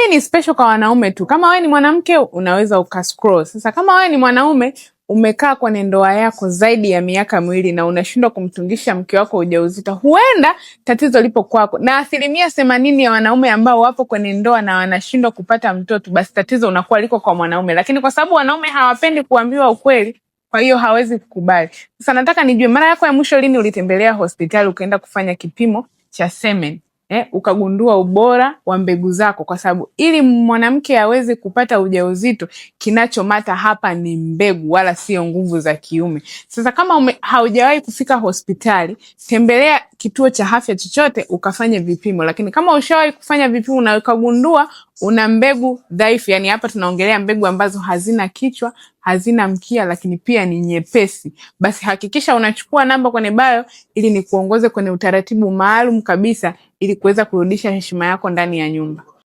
hii ni special kwa wanaume tu. Kama wewe ni mwanamke unaweza ukascroll. Sasa kama wewe ni mwanaume umekaa kwenye ndoa yako zaidi ya miaka 2 na unashindwa kumtungisha mke wako ujauzito, huenda tatizo lipo kwako. Na 80% ya wanaume ambao wapo kwenye ndoa na wanashindwa kupata mtoto, basi tatizo unakuwa liko kwa mwanaume. Lakini kwa sababu wanaume hawapendi kuambiwa ukweli, kwa hiyo hawezi kukubali. Sasa nataka nijue mara yako ya mwisho lini ulitembelea hospitali ukaenda kufanya kipimo cha semen? Ukagundua ubora wa mbegu zako, kwa sababu ili mwanamke aweze kupata ujauzito kinachomata hapa ni mbegu wala sio nguvu za kiume. Sasa kama haujawahi kufika hospitali, tembelea kituo cha afya chochote ukafanye vipimo. Lakini kama ushawahi kufanya vipimo na ukagundua una mbegu dhaifu, yani hapa tunaongelea mbegu ambazo hazina kichwa, hazina mkia, lakini pia ni nyepesi, basi hakikisha unachukua namba kwenye bio ili nikuongoze kwenye utaratibu maalum kabisa ili kuweza kurudisha heshima yako ndani ya nyumba.